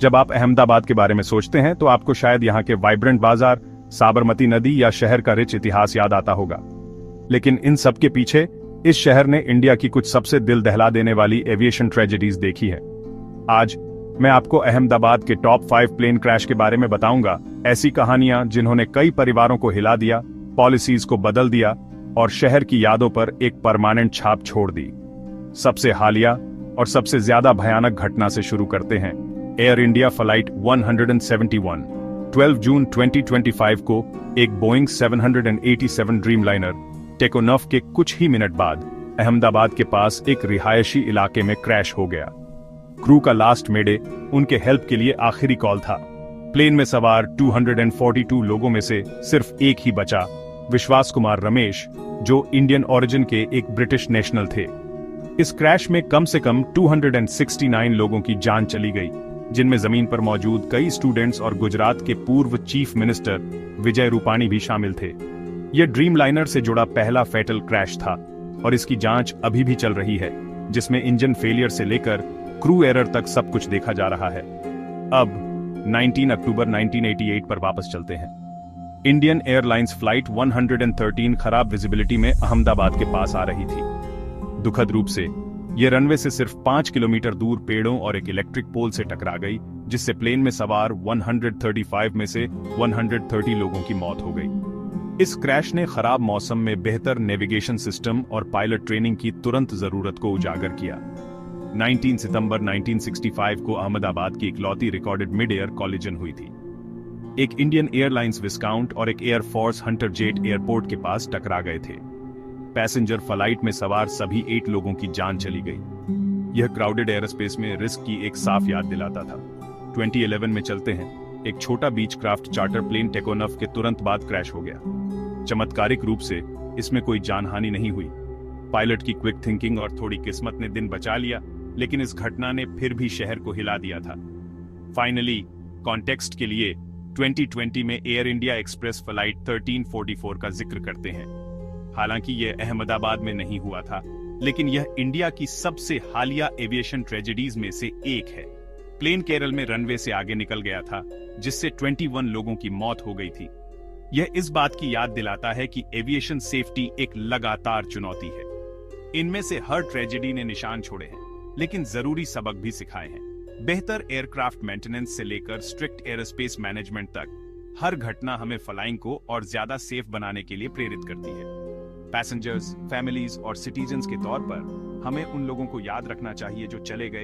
जब आप अहमदाबाद के बारे में सोचते हैं तो आपको शायद यहाँ के वाइब्रेंट बाजार, साबरमती नदी या शहर का रिच इतिहास याद आता होगा। लेकिन इन सब के पीछे इस शहर ने इंडिया की कुछ सबसे दिल दहला देने वाली एविएशन ट्रेजेडीज देखी है। आज मैं आपको अहमदाबाद के टॉप 5 प्लेन क्रैश के बारे में बताऊंगा, ऐसी कहानियां जिन्होंने कई परिवारों को हिला दिया, पॉलिसीज को बदल दिया और शहर की यादों पर एक परमानेंट छाप छोड़ दी। सबसे हालिया और सबसे ज्यादा भयानक घटना से शुरू करते हैं। एयर इंडिया फ्लाइट 171 12 जून 2025 को एक बोइंग 787 ड्रीमलाइनर टेकोनफ के कुछ ही मिनट बाद अहमदाबाद के पास एक रिहायशी इलाके में क्रैश हो गया। क्रू का लास्ट मेडे उनके हेल्प के लिए आखिरी कॉल था। प्लेन में सवार 242 लोगों में से सिर्फ एक ही बचा, विश्वास कुमार रमेश, जो इंडियन ओरिजिन के एक ब्रिटिश नेशनल थे। इस क्रैश में कम से कम 269 लोगों की जान चली गई, जिनमें जमीन पर मौजूद कई स्टूडेंट्स और गुजरात के पूर्व चीफ मिनिस्टर विजय रूपाणी भी शामिल थे। यह ड्रीमलाइनर से जुड़ा पहला फैटल क्रैश था और इसकी जांच अभी भी चल रही है, जिसमें इंजन फेलियर से लेकर क्रू एरर तक सब कुछ देखा जा रहा है। अब 19 अक्टूबर 1988 पर वापस चलते हैं। इंडियन एयरलाइंस फ्लाइट 113 खराब विजिबिलिटी में अहमदाबाद के पास आ रही थी। दुखद रूप से यह रनवे से सिर्फ 5 किलोमीटर दूर पेड़ों और एक इलेक्ट्रिक पोल से टकरा गई, जिससे प्लेन में सवार 135 में से 130 लोगों की मौत हो गई। इस क्रैश ने खराब मौसम में बेहतर नेविगेशन सिस्टम और पायलट ट्रेनिंग की तुरंत जरूरत को उजागर किया। 19 सितंबर 1965 को अहमदाबाद की इकलौती रिकॉर्डेड मिड एयर कॉलिजन हुई थी। एक इंडियन एयरलाइंस विस्काउंट और एक एयरफोर्स हंटर जेट एयरपोर्ट के पास टकरा गए थे। पैसेंजर फ्लाइट में सवार सभी 8 लोगों की जान चली गई। यह क्राउडेड एयरस्पेस में रिस्क की एक साफ याद दिलाता था। 2011 में चलते हैं। एक छोटा बीच क्राफ्ट चार्टर प्लेन टेकोनफ के तुरंत बाद क्रैश हो गया। चमत्कारिक रूप से इसमें कोई जानहानि नहीं हुई। पायलट की क्विक थिंकिंग और थोड़ी किस्मत ने दिन बचा लिया, लेकिन इस घटना ने फिर भी शहर को हिला दिया था। फाइनली, कॉन्टेक्स्ट के लिए 2020 में एयर इंडिया एक्सप्रेस फ्लाइट 1344 का जिक्र करते हैं। हालांकि यह अहमदाबाद में नहीं हुआ था, लेकिन यह इंडिया की सबसे हालिया एविएशन ट्रेजेडीज में से एक है। प्लेन केरल में रनवे से आगे निकल गया था, जिससे 21 लोगों की मौत हो गई थी। यह इस बात की याद दिलाता है कि एविएशन सेफ्टी एक लगातार चुनौती है। इनमें से हर ट्रेजेडी ने निशान छोड़े हैं, लेकिन जरूरी सबक भी सिखाए हैं। बेहतर एयरक्राफ्ट मेंटेनेंस से लेकर स्ट्रिक्ट एयरस्पेस मैनेजमेंट तक, हर घटना हमें फ्लाइंग को और ज्यादा सेफ बनाने के लिए प्रेरित करती है। पैसेंजर्स, फैमिलीज और सिटीजन्स के तौर पर हमें उन लोगों को याद रखना चाहिए जो चले गए